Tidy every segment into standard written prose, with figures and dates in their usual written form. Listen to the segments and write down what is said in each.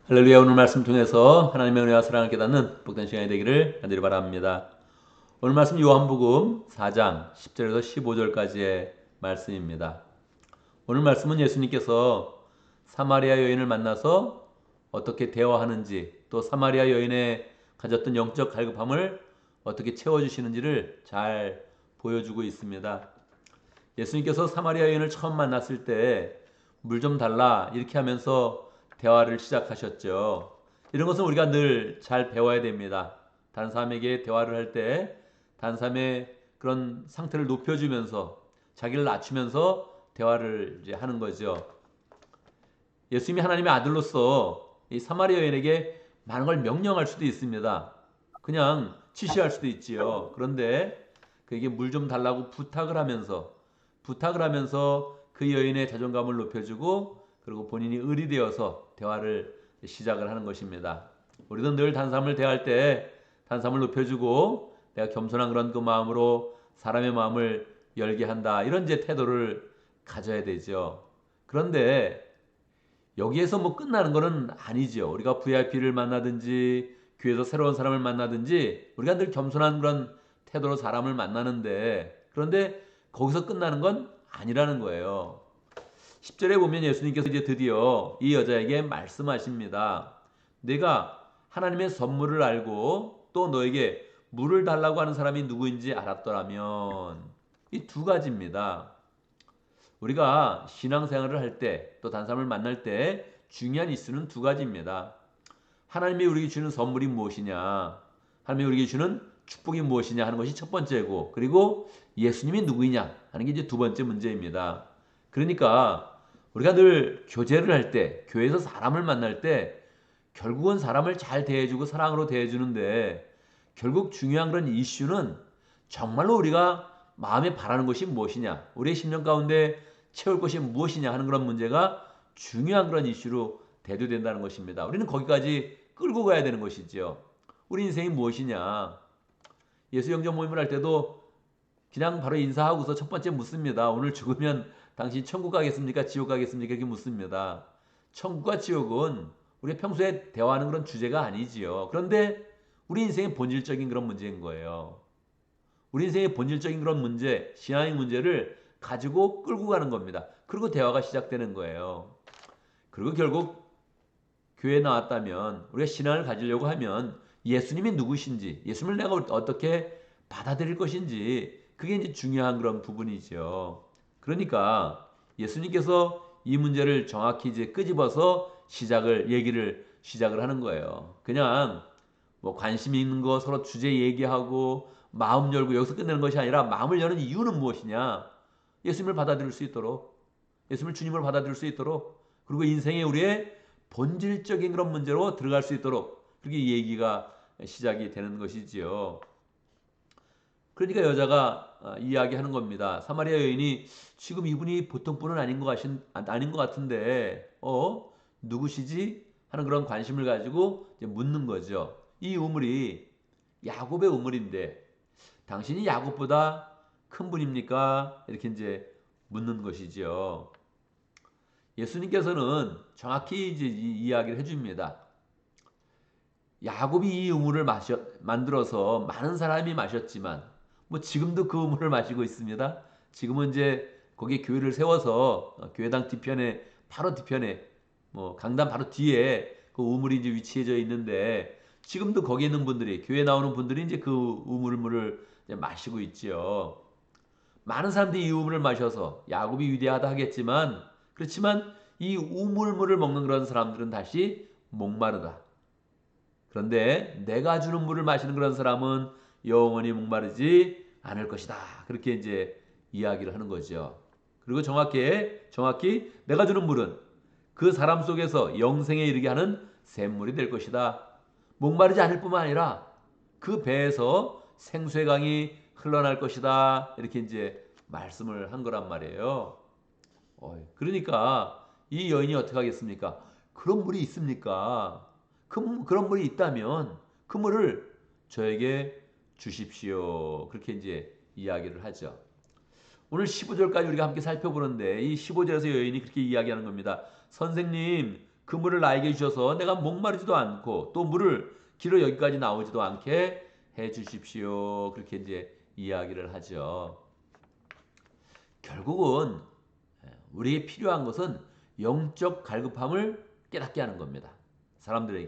할렐루야. 오늘 말씀 통해서 하나님의 은혜와 사랑을 깨닫는 복된 시간이 되기를 간절히 바랍니다. 오늘 말씀 요한복음 4장 10절에서 15절까지의 말씀입니다. 오늘 말씀은 예수님께서 사마리아 여인을 만나서 어떻게 대화하는지, 또 사마리아 여인의 가졌던 영적 갈급함을 어떻게 채워주시는지를 잘 보여주고 있습니다. 예수님께서 사마리아 여인을 처음 만났을 때 물 좀 달라 이렇게 하면서 대화를 시작하셨죠. 이런 것은 우리가 늘 잘 배워야 됩니다. 다른 사람에게 대화를 할 때 다른 사람의 그런 상태를 높여주면서 자기를 낮추면서 대화를 이제 하는 거죠. 예수님이 하나님의 아들로서 이 사마리아 여인에게 많은 걸 명령할 수도 있습니다. 그냥 지시할 수도 있지요. 그런데 그에게 물 좀 달라고 부탁을 하면서 그 여인의 자존감을 높여주고 그리고 본인이 을이 되어서 대화를 시작을 하는 것입니다. 우리도 늘 다른 사람을 대할 때 다른 사람을 높여주고 내가 겸손한 그런 그 마음으로 사람의 마음을 열게 한다. 이런 제 태도를 가져야 되죠. 그런데 여기에서 뭐 끝나는 거는 아니죠. 우리가 VIP를 만나든지 교회에서 새로운 사람을 만나든지 우리가 늘 겸손한 그런 태도로 사람을 만나는데, 그런데 거기서 끝나는 건 아니라는 거예요. 10절에 보면 예수님께서 이제 드디어 이 여자에게 말씀하십니다. 내가 하나님의 선물을 알고 또 너에게 물을 달라고 하는 사람이 누구인지 알았더라면. 이 두 가지입니다. 우리가 신앙생활을 할 때 또 다른 사람을 만날 때 중요한 이슈는 두 가지입니다. 하나님이 우리에게 주는 선물이 무엇이냐, 하나님이 우리에게 주는 축복이 무엇이냐 하는 것이 첫 번째고, 그리고 예수님이 누구이냐 하는 게 이제 두 번째 문제입니다. 그러니까 우리가 늘 교제를 할 때, 교회에서 사람을 만날 때 결국은 사람을 잘 대해주고 사랑으로 대해주는데, 결국 중요한 그런 이슈는 정말로 우리가 마음에 바라는 것이 무엇이냐, 우리의 심령 가운데 채울 것이 무엇이냐 하는 그런 문제가 중요한 그런 이슈로 대두된다는 것입니다. 우리는 거기까지 끌고 가야 되는 것이죠. 우리 인생이 무엇이냐. 예수 영접 모임을 할 때도 그냥 바로 인사하고서 첫 번째 묻습니다. 오늘 죽으면 당신 천국 가겠습니까? 지옥 가겠습니까? 이렇게 묻습니다. 천국과 지옥은 우리 평소에 대화하는 그런 주제가 아니지요. 그런데 우리 인생의 본질적인 그런 문제인 거예요. 우리 인생의 본질적인 그런 문제, 신앙의 문제를 가지고 끌고 가는 겁니다. 그리고 대화가 시작되는 거예요. 그리고 결국 교회에 나왔다면, 우리가 신앙을 가지려고 하면 예수님이 누구신지, 예수님을 내가 어떻게 받아들일 것인지, 그게 이제 중요한 그런 부분이죠. 그러니까 예수님께서 이 문제를 정확히 이제 끄집어서 얘기를 시작을 하는 거예요. 그냥 뭐 관심 있는 거 서로 주제 얘기하고 마음 열고 여기서 끝내는 것이 아니라, 마음을 여는 이유는 무엇이냐? 예수님을 받아들일 수 있도록, 예수님을 주님을 받아들일 수 있도록, 그리고 인생의 우리의 본질적인 그런 문제로 들어갈 수 있도록 그렇게 얘기가 시작이 되는 것이지요. 그러니까 여자가 이야기하는 겁니다. 사마리아 여인이 지금 이분이 보통 분은 아닌 것 같은데 누구시지 하는 그런 관심을 가지고 이제 묻는 거죠. 이 우물이 야곱의 우물인데 당신이 야곱보다 큰 분입니까? 이렇게 이제 묻는 것이지요. 예수님께서는 정확히 이제 이 이야기를 해줍니다. 야곱이 이 우물을 만들어서 많은 사람이 마셨지만, 뭐 지금도 그 우물을 마시고 있습니다. 지금은 이제 거기에 교회를 세워서 교회당 뒤편에, 바로 뒤편에, 뭐 강단 바로 뒤에 그 우물이 이제 위치해져 있는데, 지금도 거기 있는 분들이, 교회 나오는 분들이 이제 그 우물물을 이제 마시고 있지요. 많은 사람들이 이 우물을 마셔서 야곱이 위대하다 하겠지만, 그렇지만 이 우물물을 먹는 그런 사람들은 다시 목마르다. 그런데 내가 주는 물을 마시는 그런 사람은 영원히 목마르지 않을 것이다. 그렇게 이제 이야기를 하는 거죠. 그리고 정확히 내가 주는 물은 그 사람 속에서 영생에 이르게 하는 샘물이 될 것이다. 목마르지 않을 뿐만 아니라 그 배에서 생수의 강이 흘러날 것이다. 이렇게 이제 말씀을 한 거란 말이에요. 그러니까 이 여인이 어떻게 하겠습니까? 그런 물이 있습니까? 그런 물이 있다면 그 물을 저에게 주십시오. 그렇게 이제 이야기를 하죠. 오늘 15절까지 우리가 함께 살펴보는데, 이 15절에서 여인이 그렇게 이야기하는 겁니다. 선생님, 그 물을 나에게 주셔서 내가 목마르지도 않고 또 물을 길어 여기까지 나오지도 않게 해 주십시오. 그렇게 이제 이야기를 하죠. 결국은 우리에게 필요한 것은 영적 갈급함을 깨닫게 하는 겁니다. 사람들을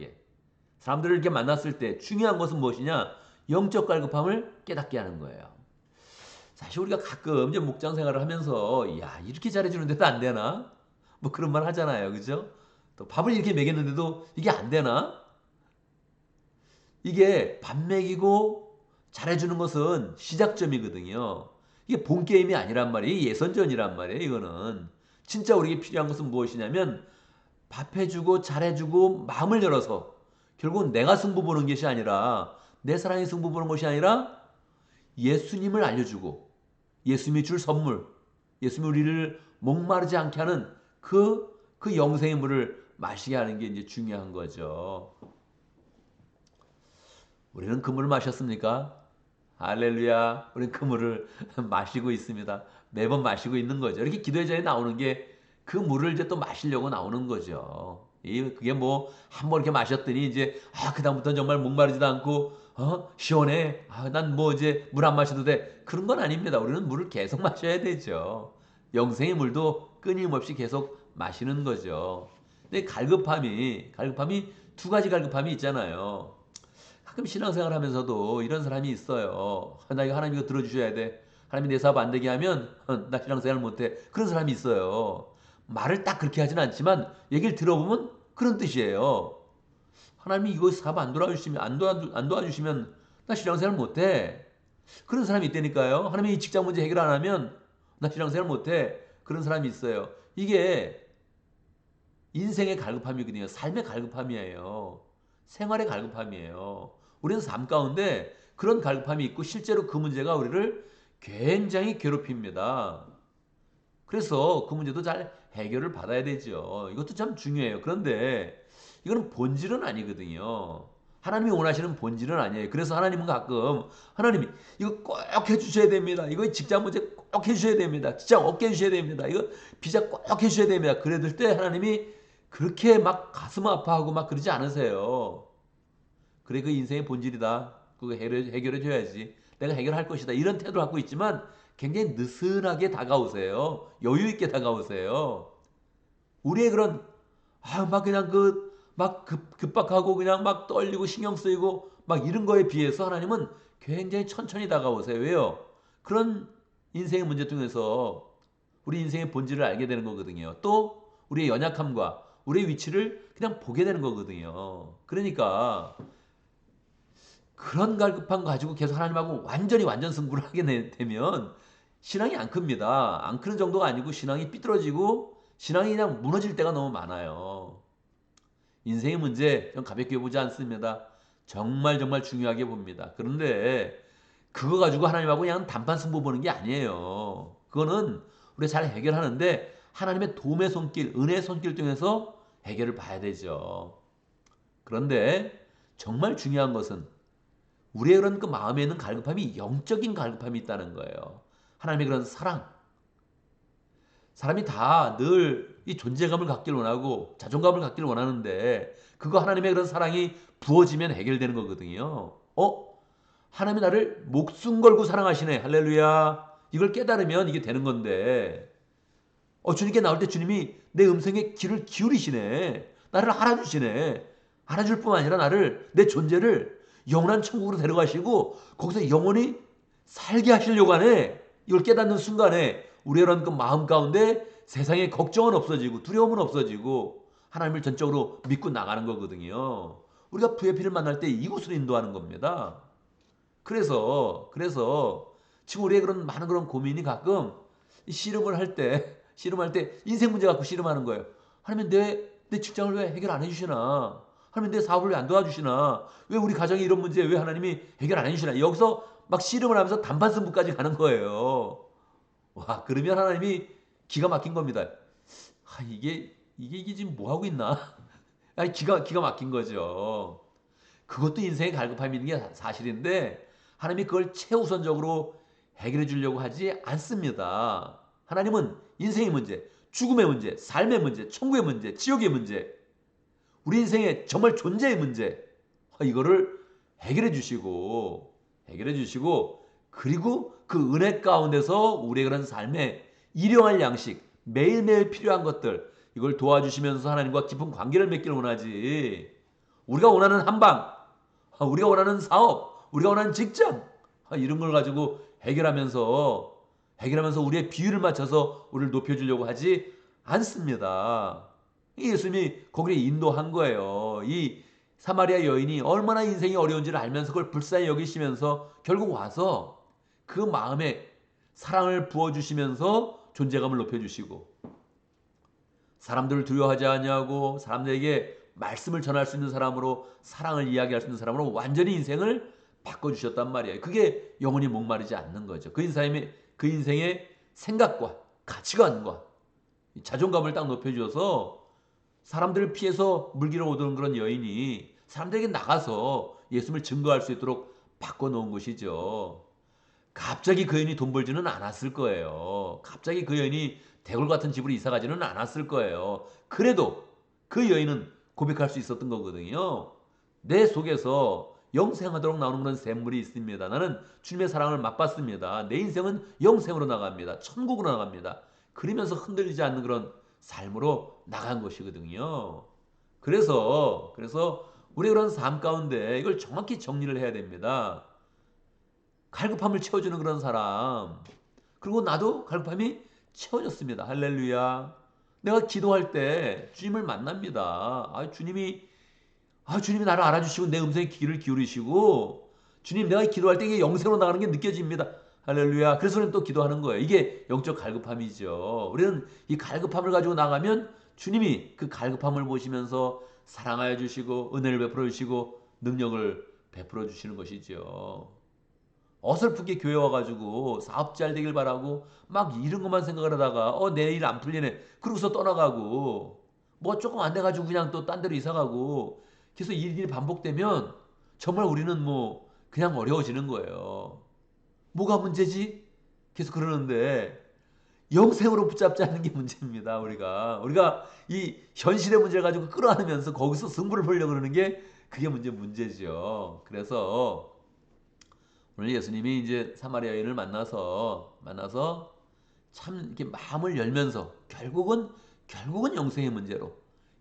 이렇게 만났을 때 중요한 것은 무엇이냐? 영적 갈급함을 깨닫게 하는 거예요. 사실 우리가 가끔 이제 목장 생활을 하면서 야, 이렇게 잘해주는데도 안 되나? 뭐 그런 말 하잖아요. 그죠? 또 밥을 이렇게 먹였는데도 이게 안 되나? 이게 밥 먹이고 잘해주는 것은 시작점이거든요. 이게 본 게임이 아니란 말이에요. 예선전이란 말이에요. 이거는. 진짜 우리에게 필요한 것은 무엇이냐면 밥 해주고 잘해주고 마음을 열어서 결국은 내가 승부 보는 것이 아니라 내 사랑이 승부 보는 것이 아니라 예수님을 알려주고 예수님이 줄 선물, 예수님이 우리를 목마르지 않게 하는 그 영생의 물을 마시게 하는 게 이제 중요한 거죠. 우리는 그 물을 마셨습니까? 할렐루야. 우리는 그 물을 마시고 있습니다. 매번 마시고 있는 거죠. 이렇게 기도의 자리에 나오는 게 그 물을 이제 또 마시려고 나오는 거죠. 그게 뭐 한 번 이렇게 마셨더니 이제 그다음부터는 정말 목마르지도 않고 시원해. 난 뭐 이제 물 안 마셔도 돼. 그런 건 아닙니다. 우리는 물을 계속 마셔야 되죠. 영생의 물도 끊임없이 계속 마시는 거죠. 근데 갈급함이 두 가지 갈급함이 있잖아요. 가끔 신앙생활 하면서도 이런 사람이 있어요. 나 이거 하나님 이거 들어주셔야 돼. 하나님이 내 사업 안 되게 하면 나 신앙생활 못해. 그런 사람이 있어요. 말을 딱 그렇게 하진 않지만 얘기를 들어보면 그런 뜻이에요. 하나님이 이거 사업 안 도와주시면 안 도와주시면 나 신앙생활 못해. 그런 사람이 있다니까요. 하나님이 이 직장 문제 해결 안 하면 나 신앙생활 못해. 그런 사람이 있어요. 이게 인생의 갈급함이거든요. 삶의 갈급함이에요. 생활의 갈급함이에요. 우리는 삶 가운데 그런 갈급함이 있고 실제로 그 문제가 우리를 굉장히 괴롭힙니다. 그래서 그 문제도 잘 해결을 받아야 되죠. 이것도 참 중요해요. 그런데 이거는 본질은 아니거든요. 하나님이 원하시는 본질은 아니에요. 그래서 하나님은 가끔 하나님이 이거 꼭 해주셔야 됩니다. 이거 직장 문제 꼭 해주셔야 됩니다. 직장 없게 해주셔야 됩니다. 이거 비자 꼭 해주셔야 됩니다. 그랬을 때 하나님이 그렇게 막 가슴 아파하고 막 그러지 않으세요. 그래 그 인생의 본질이다. 그거 해결해 줘야지. 내가 해결할 것이다. 이런 태도를 갖고 있지만 굉장히 느슨하게 다가오세요. 여유 있게 다가오세요. 우리의 그런 막 그냥 막 급박하고 그냥 막 떨리고 신경 쓰이고 막 이런 거에 비해서 하나님은 굉장히 천천히 다가오세요. 왜요? 그런 인생의 문제 중에서 우리 인생의 본질을 알게 되는 거거든요. 또 우리의 연약함과 우리의 위치를 그냥 보게 되는 거거든요. 그러니까 그런 갈급함 가지고 계속 하나님하고 완전 승부를 하게 되면 신앙이 안 큽니다. 안 크는 정도가 아니고 신앙이 삐뚤어지고 신앙이 그냥 무너질 때가 너무 많아요. 인생의 문제 좀 가볍게 보지 않습니다. 정말 중요하게 봅니다. 그런데 그거 가지고 하나님하고 그냥 단판 승부 보는 게 아니에요. 그거는 우리가 잘 해결하는데 하나님의 도움의 손길, 은혜의 손길 통해서 해결을 봐야 되죠. 그런데 정말 중요한 것은 우리의 그런 그 마음에 있는 갈급함이 영적인 갈급함이 있다는 거예요. 하나님의 그런 사랑. 사람이 다 늘 이 존재감을 갖길 원하고 자존감을 갖길 원하는데 그거 하나님의 그런 사랑이 부어지면 해결되는 거거든요. 하나님이 나를 목숨 걸고 사랑하시네. 할렐루야. 이걸 깨달으면 이게 되는 건데 주님께 나올 때 주님이 내 음성에 귀를 기울이시네. 나를 알아주시네. 알아줄 뿐만 아니라 나를 내 존재를 영원한 천국으로 데려가시고 거기서 영원히 살게 하시려고 하네. 이걸 깨닫는 순간에 우리의 그 마음 가운데 세상에 걱정은 없어지고 두려움은 없어지고 하나님을 전적으로 믿고 나가는 거거든요. 우리가 VIP를 만날 때 이곳으로 인도하는 겁니다. 그래서 지금 우리의 그런 많은 그런 고민이 가끔 씨름할 때 인생 문제 갖고 씨름하는 거예요. 하나님 내 직장을 왜 해결 안 해주시나? 하나님 내 사업을 왜 안 도와주시나? 왜 우리 가정이 이런 문제 왜 하나님이 해결 안 해주시나? 여기서 막 씨름을 하면서 단판 승부까지 가는 거예요. 와, 그러면 하나님이 기가 막힌 겁니다. 이게 지금 뭐 하고 있나? 기가 막힌 거죠. 그것도 인생의 갈급함이 있는 게 사실인데 하나님이 그걸 최우선적으로 해결해 주려고 하지 않습니다. 하나님은 인생의 문제, 죽음의 문제, 삶의 문제, 천국의 문제, 지옥의 문제 우리 인생의 정말 존재의 문제, 이거를 해결해 주시고 그리고 그 은혜 가운데서 우리의 그런 삶의 일용할 양식, 매일매일 필요한 것들, 이걸 도와주시면서 하나님과 깊은 관계를 맺기를 원하지, 우리가 원하는 한방, 우리가 원하는 사업, 우리가 원하는 직장, 이런 걸 가지고 해결하면서 우리의 비율을 맞춰서 우리를 높여주려고 하지 않습니다. 예수님이 거기에 인도한 거예요. 이 사마리아 여인이 얼마나 인생이 어려운지를 알면서 그걸 불쌍히 여기시면서 결국 와서 그 마음에 사랑을 부어주시면서 존재감을 높여주시고, 사람들을 두려워하지 않냐고, 사람들에게 말씀을 전할 수 있는 사람으로, 사랑을 이야기할 수 있는 사람으로 완전히 인생을 바꿔주셨단 말이에요. 그게 영원히 목마르지 않는 거죠. 그 인생의 생각과 가치관과 자존감을 딱 높여주어서 사람들을 피해서 물길을 오던 그런 여인이 사람들에게 나가서 예수님을 증거할 수 있도록 바꿔놓은 것이죠. 갑자기 그 여인이 돈 벌지는 않았을 거예요. 갑자기 그 여인이 대골 같은 집으로 이사 가지는 않았을 거예요. 그래도 그 여인은 고백할 수 있었던 거거든요. 내 속에서 영생하도록 나오는 그런 샘물이 있습니다. 나는 주님의 사랑을 맛봤습니다. 내 인생은 영생으로 나갑니다. 천국으로 나갑니다. 그러면서 흔들리지 않는 그런 삶으로 나간 것이거든요. 그래서 우리 그런 삶 가운데 이걸 정확히 정리를 해야 됩니다. 갈급함을 채워주는 그런 사람, 그리고 나도 갈급함이 채워졌습니다. 할렐루야. 내가 기도할 때 주님을 만납니다. 주님이 나를 알아주시고 내 음성에 귀를 기울이시고, 주님, 내가 기도할 때 이게 영생으로 나가는 게 느껴집니다. 할렐루야. 그래서 우리는 또 기도하는 거예요. 이게 영적 갈급함이죠. 우리는 이 갈급함을 가지고 나가면 주님이 그 갈급함을 보시면서 사랑하여 주시고 은혜를 베풀어 주시고 능력을 베풀어 주시는 것이죠. 어설프게 교회 와가지고 사업 잘 되길 바라고 막 이런 것만 생각을 하다가 내 일 안 풀리네, 그러고서 떠나가고, 뭐 조금 안 돼가지고 그냥 또 딴 데로 이사가고, 그래서 일이 반복되면 정말 우리는 뭐 그냥 어려워지는 거예요. 뭐가 문제지? 계속 그러는데 영생으로 붙잡지 않는 게 문제입니다. 우리가 이 현실의 문제를 가지고 끌어안으면서 거기서 승부를 보려고 그러는 게 그게 문제죠. 그래서 오늘 예수님이 이제 사마리아 여인을 만나서 참 이렇게 마음을 열면서 결국은 영생의 문제로,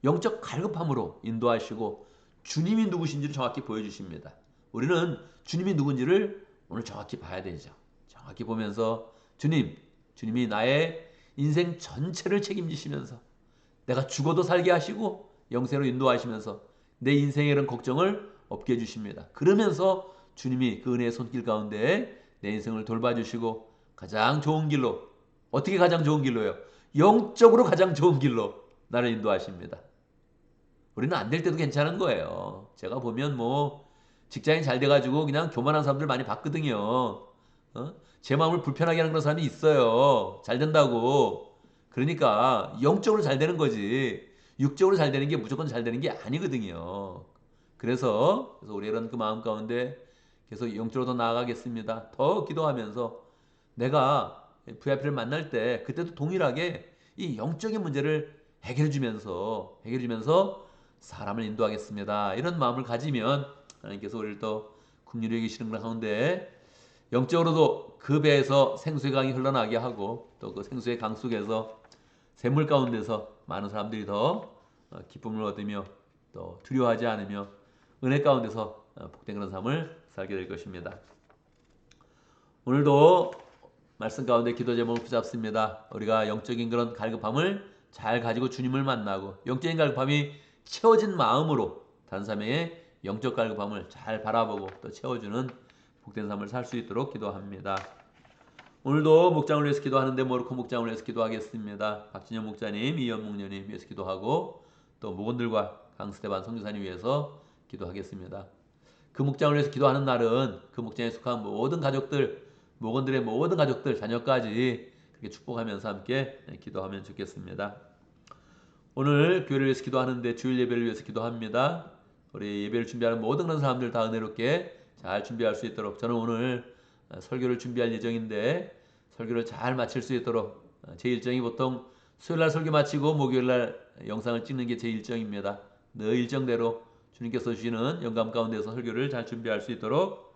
영적 갈급함으로 인도하시고 주님이 누구신지를 정확히 보여주십니다. 우리는 주님이 누군지를 오늘 정확히 봐야 되죠. 정확히 보면서 주님이 나의 인생 전체를 책임지시면서 내가 죽어도 살게 하시고 영생으로 인도하시면서 내 인생에 이런 걱정을 없게 해주십니다. 그러면서 주님이 그 은혜의 손길 가운데 내 인생을 돌봐주시고 가장 좋은 길로, 어떻게 가장 좋은 길로요? 영적으로 가장 좋은 길로 나를 인도하십니다. 우리는 안 될 때도 괜찮은 거예요. 제가 보면 뭐 직장이 잘 돼가지고 그냥 교만한 사람들 많이 봤거든요. 제 마음을 불편하게 하는 그런 사람이 있어요. 잘 된다고. 그러니까 영적으로 잘 되는 거지 육적으로 잘 되는 게 무조건 잘 되는 게 아니거든요. 그래서 우리는 그 마음 가운데 계속 영적으로 더 나아가겠습니다. 더 기도하면서 내가 VIP를 만날 때 그때도 동일하게 이 영적인 문제를 해결해 주면서 사람을 인도하겠습니다. 이런 마음을 가지면 하나님께서 우리를 또 긍휼히 여기시는 가운데 영적으로도 그 배에서 생수의 강이 흘러나게 하고 또 그 생수의 강 속에서 샘물 가운데서 많은 사람들이 더 기쁨을 얻으며 또 두려워하지 않으며 은혜 가운데서 복된 그런 삶을 살게 될 것입니다. 오늘도 말씀 가운데 기도 제목을 붙잡습니다. 우리가 영적인 그런 갈급함을 잘 가지고 주님을 만나고 영적인 갈급함이 채워진 마음으로 단사명의 영적 갈급함을 잘 바라보고 또 채워주는 복된 삶을 살 수 있도록 기도합니다. 오늘도 목장을 위해서 기도하는데 모르코 목장을 위해서 기도하겠습니다. 박진영 목자님, 이현 목녀님 위해서 기도하고 또 목원들과 강스테반 선교사님 위해서 기도하겠습니다. 그 목장을 위해서 기도하는 날은 그 목장에 속한 모든 가족들, 목원들의 모든 가족들, 자녀까지 그렇게 축복하면서 함께 기도하면 좋겠습니다. 오늘 교회를 위해서 기도하는데 주일 예배를 위해서 기도합니다. 우리 예배를 준비하는 모든 그런 사람들 다 은혜롭게 잘 준비할 수 있도록, 저는 오늘 설교를 준비할 예정인데 설교를 잘 마칠 수 있도록, 제 일정이 보통 수요일날 설교 마치고 목요일날 영상을 찍는 게 제 일정입니다. 늘 일정대로 주님께서 주시는 영감 가운데서 설교를 잘 준비할 수 있도록,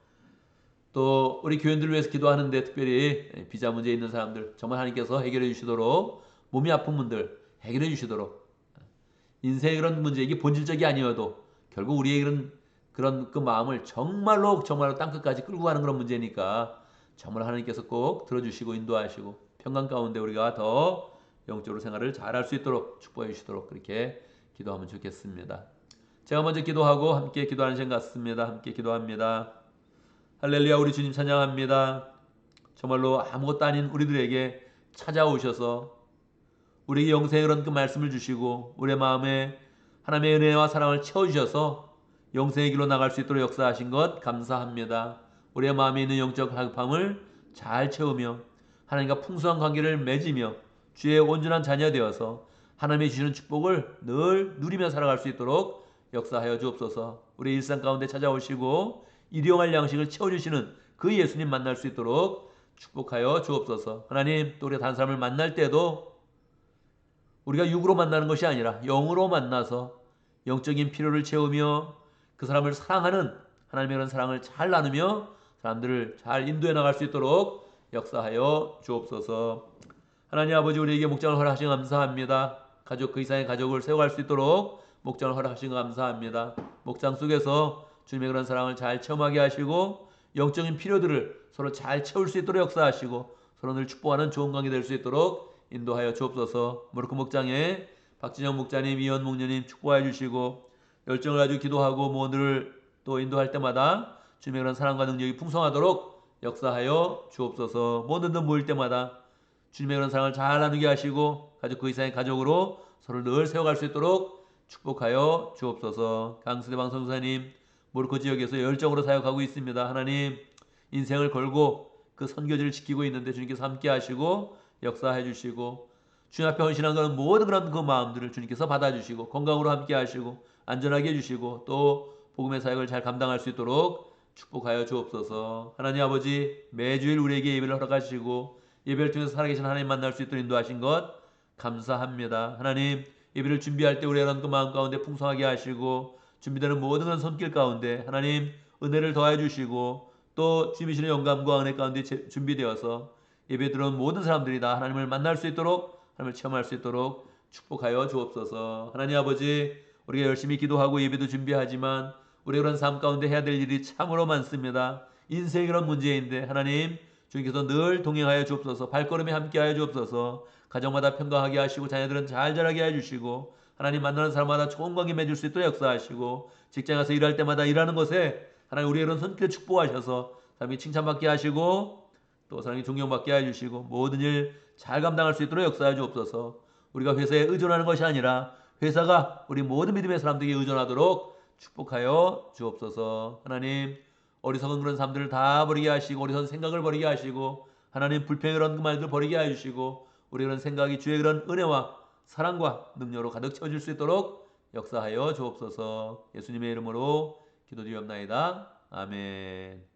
또 우리 교인들을 위해서 기도하는데 특별히 비자 문제 있는 사람들 정말 하나님께서 해결해 주시도록, 몸이 아픈 분들 해결해 주시도록, 인생의 그런 문제, 이게 본질적이 아니어도 결국 우리의 그런 그 마음을 정말로 땅끝까지 끌고 가는 그런 문제니까 정말 하나님께서 꼭 들어주시고 인도하시고 평강 가운데 우리가 더 영적으로 생활을 잘할 수 있도록 축복해 주시도록 그렇게 기도하면 좋겠습니다. 제가 먼저 기도하고 함께 기도하는 시간 같습니다. 함께 기도합니다. 할렐루야. 우리 주님 찬양합니다. 정말로 아무것도 아닌 우리들에게 찾아오셔서 우리에게 영생의 그런 그 말씀을 주시고 우리의 마음에 하나님의 은혜와 사랑을 채워주셔서 영생의 길로 나갈 수 있도록 역사하신 것 감사합니다. 우리의 마음에 있는 영적 하급함을 잘 채우며 하나님과 풍성한 관계를 맺으며 주의 온전한 자녀 되어서 하나님이 주시는 축복을 늘 누리며 살아갈 수 있도록 역사하여 주옵소서. 우리 일상 가운데 찾아오시고 일용할 양식을 채워주시는 그 예수님 만날 수 있도록 축복하여 주옵소서. 하나님, 또 우리가 다른 사람을 만날 때도 우리가 육으로 만나는 것이 아니라 영으로 만나서 영적인 필요를 채우며 그 사람을 사랑하는 하나님의 그런 사랑을 잘 나누며 사람들을 잘 인도해 나갈 수 있도록 역사하여 주옵소서. 하나님 아버지, 우리에게 목장을 허락하신 감사합니다. 가족, 그 이상의 가족을 세워갈 수 있도록 목장을 허락하신 거 감사합니다. 목장 속에서 주님의 그런 사랑을 잘 체험하게 하시고 영적인 필요들을 서로 잘 채울 수 있도록 역사하시고 서로 늘 축복하는 좋은 관계 될 수 있도록 인도하여 주옵소서. 모로코 목장에 박진영 목자님, 이현 목녀님 축복하여 주시고 열정을 가지고 기도하고 모두를 또 인도할 때마다 주님의 그런 사랑과 능력이 풍성하도록 역사하여 주옵소서. 모든 모일 때마다 주님의 그런 사랑을 잘 나누게 하시고 가족 그 이상의 가족으로 서로 늘 세워갈 수 있도록 축복하여 주옵소서. 강수대방 선사님 모로코 지역에서 열정으로 사역하고 있습니다. 하나님, 인생을 걸고 그 선교지를 지키고 있는데 주님께서 함께 하시고 역사해 주시고 주님 앞에 헌신한 그런 모든 그런 그 마음들을 주님께서 받아주시고 건강으로 함께 하시고 안전하게 해주시고 또 복음의 사역을 잘 감당할 수 있도록 축복하여 주옵소서. 하나님 아버지, 매주일 우리에게 예배를 허락하시고 예배를 통해서 살아계신 하나님 만날 수 있도록 인도하신 것 감사합니다. 하나님, 예배를 준비할 때 우리의 그 마음 가운데 풍성하게 하시고 준비되는 모든 그런 손길 가운데 하나님 은혜를 더해 주시고 또 주님이시는 영감과 은혜 가운데 준비되어서 예배 들어온 모든 사람들이 다 하나님을 만날 수 있도록, 하나님을 체험할 수 있도록 축복하여 주옵소서. 하나님 아버지, 우리가 열심히 기도하고 예배도 준비하지만 우리의 그런 삶 가운데 해야 될 일이 참으로 많습니다. 인생의 그런 문제인데 하나님, 주님께서 늘 동행하여 주옵소서. 발걸음에 함께하여 주옵소서. 가정마다 평강하게 하시고 자녀들은 잘 자라게 해주시고 하나님 만나는 사람마다 좋은 관계 맺을 수 있도록 역사하시고 직장에 가서 일할 때마다 일하는 것에 하나님 우리의 그런 손길 축복하셔서 사람이 칭찬받게 하시고 또 사람이 존경받게 해주시고 모든 일 잘 감당할 수 있도록 역사해 주옵소서. 우리가 회사에 의존하는 것이 아니라 회사가 우리 모든 믿음의 사람들에게 의존하도록 축복하여 주옵소서. 하나님, 어리석은 그런 사람들을 다 버리게 하시고 어리석은 생각을 버리게 하시고 하나님 불평의 그런 그 말들 버리게 해주시고 우리 그런 생각이 주의 그런 은혜와 사랑과 능력으로 가득 채워질 수 있도록 역사하여 주옵소서. 예수님의 이름으로 기도드리옵나이다. 아멘.